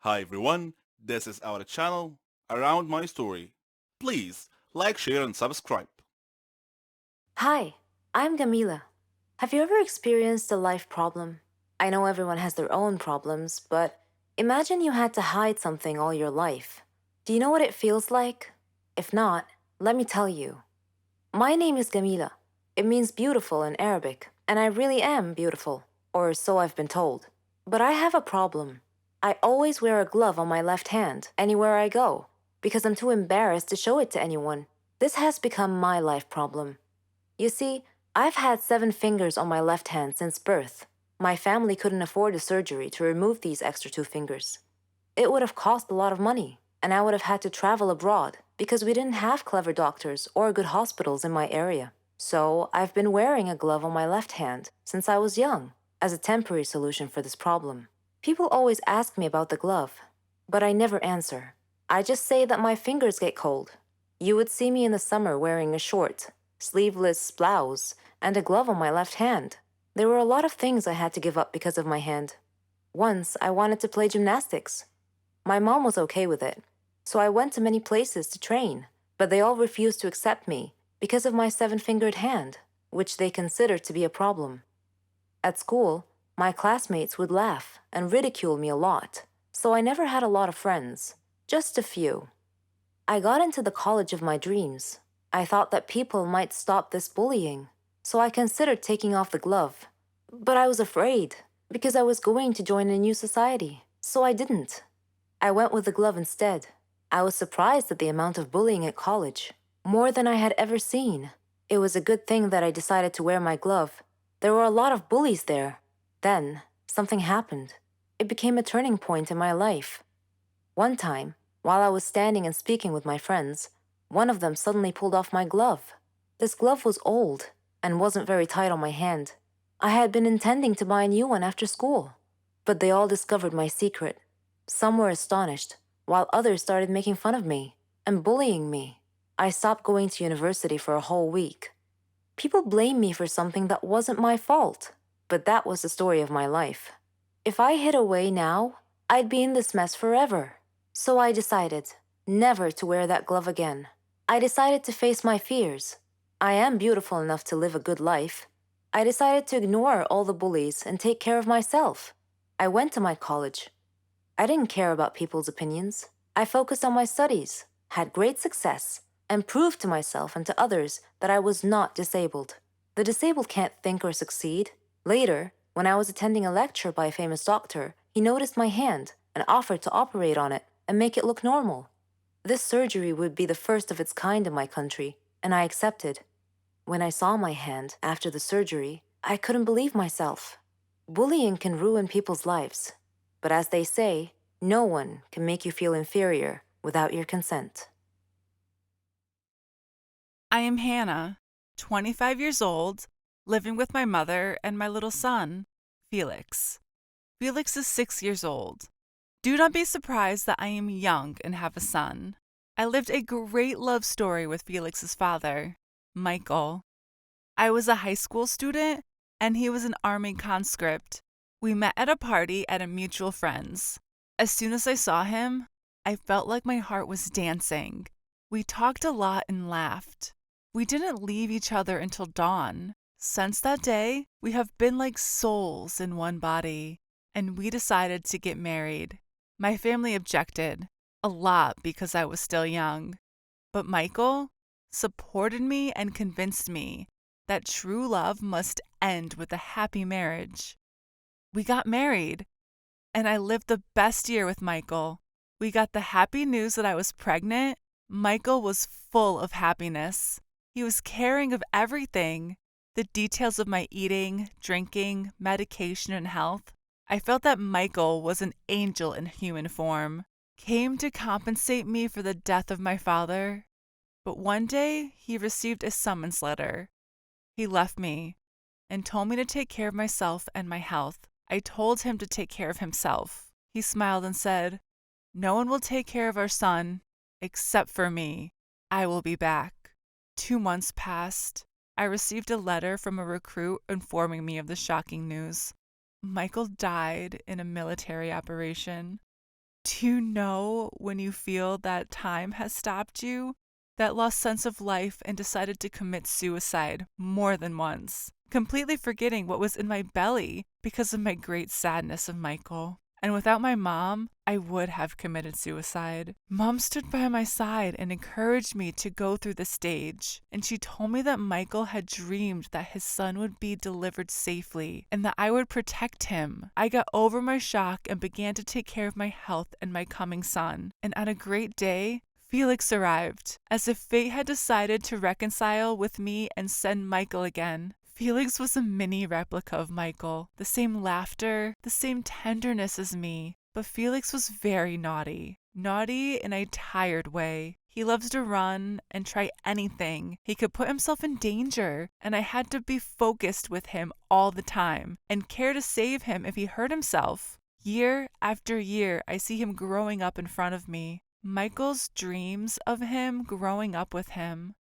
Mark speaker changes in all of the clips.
Speaker 1: Hi everyone, this is our channel, Around My Story. Please like, share and subscribe.
Speaker 2: Hi, I'm Gamila. Have you ever experienced a life problem? I know everyone has their own problems, but imagine you had to hide something all your life. Do you know what it feels like? If not, let me tell you. My name is Gamila. It means beautiful in Arabic, and I really am beautiful, or so I've been told. But I have a problem. I always wear a glove on my left hand anywhere I go because I'm too embarrassed to show it to anyone. This has become my life problem. You see, I've had 7 fingers on my left hand since birth. My family couldn't afford a surgery to remove these extra 2 fingers. It would have cost a lot of money, and I would have had to travel abroad because we didn't have clever doctors or good hospitals in my area. So I've been wearing a glove on my left hand since I was young as a temporary solution for this problem. People always ask me about the glove, but I never answer. I just say that my fingers get cold. You would see me in the summer wearing a short, sleeveless blouse and a glove on my left hand. There were a lot of things I had to give up because of my hand. Once, I wanted to play gymnastics. My mom was okay with it, so I went to many places to train, but they all refused to accept me because of my 7 fingered hand, which they considered to be a problem. At school, my classmates would laugh and ridicule me a lot, so I never had a lot of friends, just a few. I got into the college of my dreams. I thought that people might stop this bullying, so I considered taking off the glove. But I was afraid, because I was going to join a new society, so I didn't. I went with the glove instead. I was surprised at the amount of bullying at college, more than I had ever seen. It was a good thing that I decided to wear my glove. There were a lot of bullies there. Then, something happened. It became a turning point in my life. One time, while I was standing and speaking with my friends, one of them suddenly pulled off my glove. This glove was old and wasn't very tight on my hand. I had been intending to buy a new one after school, but they all discovered my secret. Some were astonished, while others started making fun of me and bullying me. I stopped going to university for a whole week. People blamed me for something that wasn't my fault, but that was the story of my life. If I hid away now, I'd be in this mess forever. So I decided never to wear that glove again. I decided to face my fears. I am beautiful enough to live a good life. I decided to ignore all the bullies and take care of myself. I went to my college. I didn't care about people's opinions. I focused on my studies, had great success, and proved to myself and to others that I was not disabled. The disabled can't think or succeed. Later, when I was attending a lecture by a famous doctor, he noticed my hand and offered to operate on it and make it look normal. This surgery would be the first of its kind in my country, and I accepted. When I saw my hand after the surgery, I couldn't believe myself. Bullying can ruin people's lives, but as they say, no one can make you feel inferior without your consent.
Speaker 3: I am Hannah, 25 years old, living with my mother and my little son, Felix. Felix is 6 years old. Do not be surprised that I am young and have a son. I lived a great love story with Felix's father, Michael. I was a high school student and he was an army conscript. We met at a party at a mutual friend's. As soon as I saw him, I felt like my heart was dancing. We talked a lot and laughed. We didn't leave each other until dawn. Since that day, we have been like souls in one body, and we decided to get married. My family objected, a lot because I was still young. But Michael supported me and convinced me that true love must end with a happy marriage. We got married, and I lived the best year with Michael. We got the happy news that I was pregnant. Michael was full of happiness. He was caring of everything, the details of my eating, drinking, medication, and health. I felt that Michael was an angel in human form, came to compensate me for the death of my father. But one day he received a summons letter. He left me and told me to take care of myself and my health. I told him to take care of himself. He smiled and said, "No one will take care of our son except for me. I will be back." 2 months passed. I received a letter from a recruit informing me of the shocking news. Michael died in a military operation. Do you know when you feel that time has stopped you? That lost sense of life and decided to commit suicide more than once, completely forgetting what was in my belly because of my great sadness of Michael. And without my mom, I would have committed suicide. Mom stood by my side and encouraged me to go through the stage. And she told me that Michael had dreamed that his son would be delivered safely and that I would protect him. I got over my shock and began to take care of my health and my coming son. And on a great day, Felix arrived, as if fate had decided to reconcile with me and send Michael again. Felix was a mini replica of Michael, the same laughter, the same tenderness as me, but Felix was very naughty. Naughty in a tired way. He loves to run and try anything. He could put himself in danger, and I had to be focused with him all the time and care to save him if he hurt himself. Year after year, I see him growing up in front of me. Michael's dreams of him growing up with him.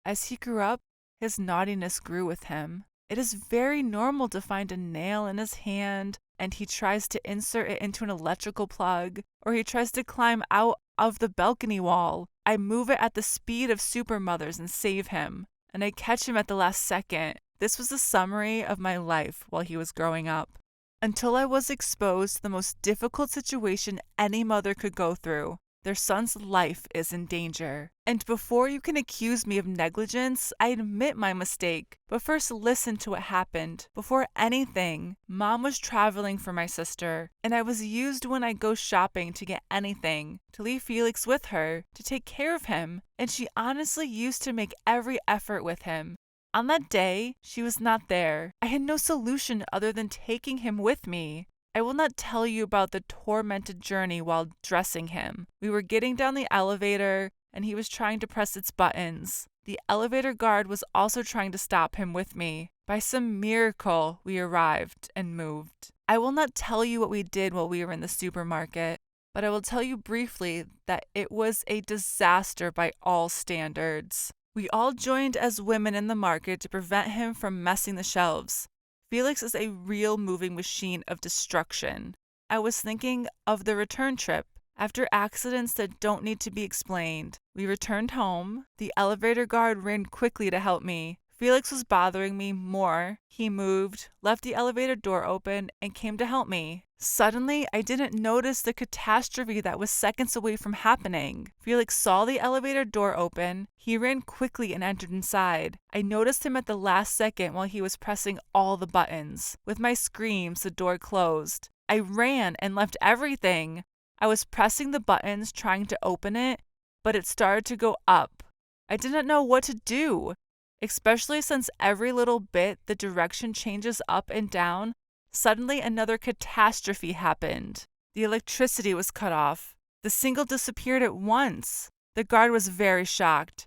Speaker 3: As he grew up, his naughtiness grew with him. It is very normal to find a nail in his hand and he tries to insert it into an electrical plug, or he tries to climb out of the balcony wall. I move it at the speed of supermothers and save him, and I catch him at the last second. This was a summary of my life while he was growing up, until I was exposed to the most difficult situation any mother could go through. Their son's life is in danger. And before you can accuse me of negligence, I admit my mistake. But first listen to what happened. Before anything, Mom was traveling for my sister, and I was used when I go shopping to get anything, to leave Felix with her, to take care of him, and she honestly used to make every effort with him. On that day, she was not there. I had no solution other than taking him with me. I will not tell you about the tormented journey while dressing him. We were getting down the elevator, and he was trying to press its buttons. The elevator guard was also trying to stop him with me. By some miracle, we arrived and moved. I will not tell you what we did while we were in the supermarket, but I will tell you briefly that it was a disaster by all standards. We all joined as women in the market to prevent him from messing the shelves. Felix is a real moving machine of destruction. I was thinking of the return trip. After accidents that don't need to be explained, we returned home. The elevator guard ran quickly to help me. Felix was bothering me more. He moved, left the elevator door open, and came to help me. Suddenly, I didn't notice the catastrophe that was seconds away from happening. Felix saw the elevator door open. He ran quickly and entered inside. I noticed him at the last second while he was pressing all the buttons. With my screams, the door closed. I ran and left everything. I was pressing the buttons, trying to open it, but it started to go up. I didn't know what to do, especially since every little bit the direction changes up and down. Suddenly, another catastrophe happened. The electricity was cut off. The signal disappeared at once. The guard was very shocked.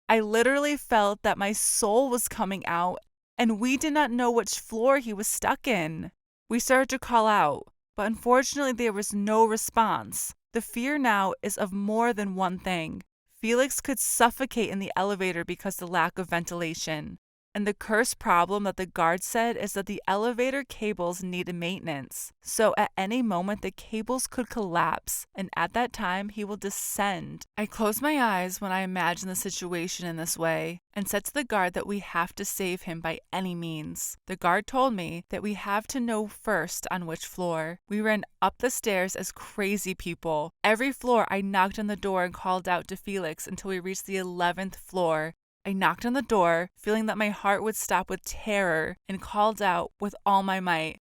Speaker 3: I literally felt that my soul was coming out, and we did not know which floor he was stuck in. We started to call out, but unfortunately there was no response. The fear now is of more than one thing. Felix could suffocate in the elevator because of the lack of ventilation. And the cursed problem that the guard said is that the elevator cables needed maintenance. So at any moment, the cables could collapse, and at that time, he will descend. I close my eyes when I imagine the situation in this way, and said to the guard that we have to save him by any means. The guard told me that we have to know first on which floor. We ran up the stairs as crazy people. Every floor, I knocked on the door and called out to Felix until we reached the 11th floor. I knocked on the door, feeling that my heart would stop with terror, and called out with all my might,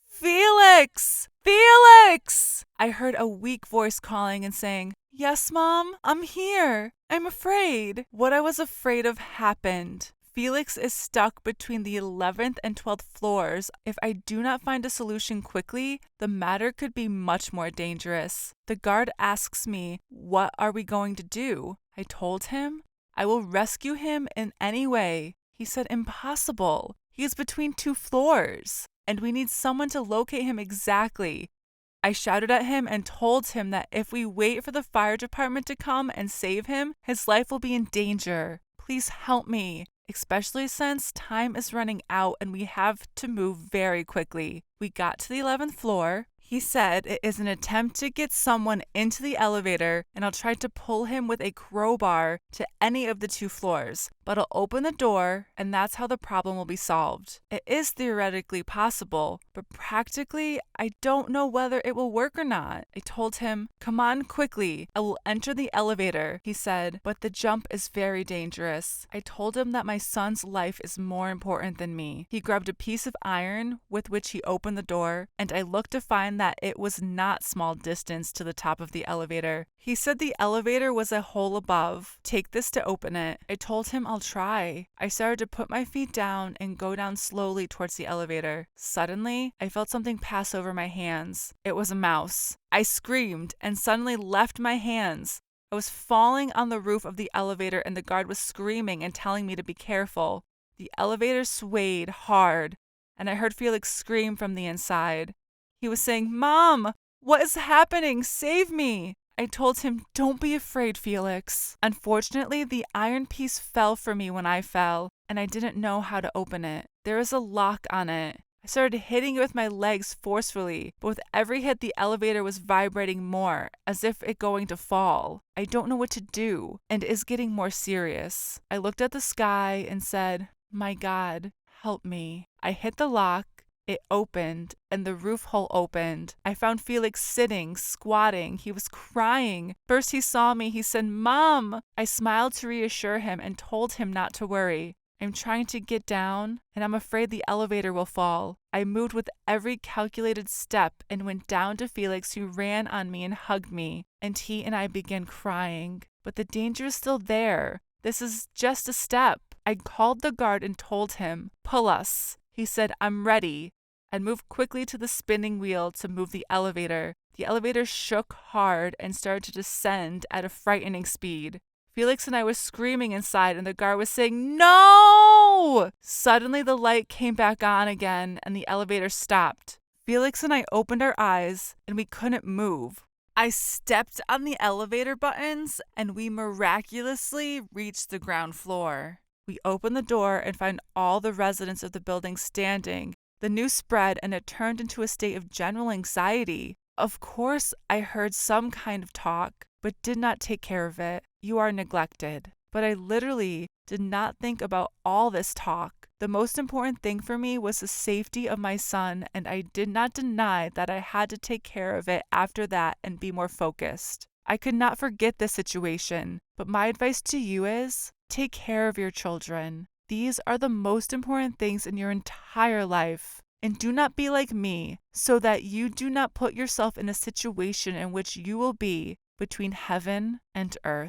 Speaker 3: "Felix! Felix!" I heard a weak voice calling and saying, "Yes, Mom, I'm here. I'm afraid." What I was afraid of happened. Felix is stuck between the 11th and 12th floors. If I do not find a solution quickly, the matter could be much more dangerous. The guard asks me, "What are we going to do?" I told him, "I will rescue him in any way." He said, "Impossible. He is between 2 floors, and we need someone to locate him exactly." I shouted at him and told him that if we wait for the fire department to come and save him, his life will be in danger. Please help me, especially since time is running out and we have to move very quickly. We got to the 11th floor. He said it is an attempt to get someone into the elevator, and I'll try to pull him with a crowbar to any of the 2 floors, but I'll open the door, and that's how the problem will be solved. It is theoretically possible, but practically, I don't know whether it will work or not. I told him, "Come on quickly, I will enter the elevator," he said, "but the jump is very dangerous." I told him that my son's life is more important than me. He grabbed a piece of iron with which he opened the door, and I looked to find that it was not small distance to the top of the elevator. He said the elevator was a hole above. Take this to open it. I told him I'll try. I started to put my feet down and go down slowly towards the elevator. Suddenly, I felt something pass over my hands. It was a mouse. I screamed and suddenly left my hands. I was falling on the roof of the elevator and the guard was screaming and telling me to be careful. The elevator swayed hard, and I heard Felix scream from the inside. He was saying, "Mom, what is happening? Save me!" I told him, "Don't be afraid, Felix." Unfortunately, the iron piece fell for me when I fell, and I didn't know how to open it. There is a lock on it. I started hitting it with my legs forcefully, but with every hit the elevator was vibrating more, as if it going to fall. I don't know what to do, and it is getting more serious. I looked at the sky and said, "My God, help me." I hit the lock. It opened, and the roof hole opened. I found Felix sitting, squatting. He was crying. First he saw me. He said, "Mom." I smiled to reassure him and told him not to worry. I'm trying to get down, and I'm afraid the elevator will fall. I moved with every calculated step and went down to Felix, who ran on me and hugged me, and he and I began crying. But the danger is still there. This is just a step. I called the guard and told him, "Pull us." He said, "I'm ready," and moved quickly to the spinning wheel to move the elevator. The elevator shook hard and started to descend at a frightening speed. Felix and I were screaming inside, and the guard was saying, "No!" Suddenly, the light came back on again, and the elevator stopped. Felix and I opened our eyes, and we couldn't move. I stepped on the elevator buttons, and we miraculously reached the ground floor. We opened the door and found all the residents of the building standing. The news spread, and it turned into a state of general anxiety. Of course, I heard some kind of talk, but did not take care of it. You are neglected. But I literally did not think about all this talk. The most important thing for me was the safety of my son, and I did not deny that I had to take care of it after that and be more focused. I could not forget this situation, but my advice to you is, take care of your children. These are the most important things in your entire life. And do not be like me, so that you do not put yourself in a situation in which you will be between heaven and earth.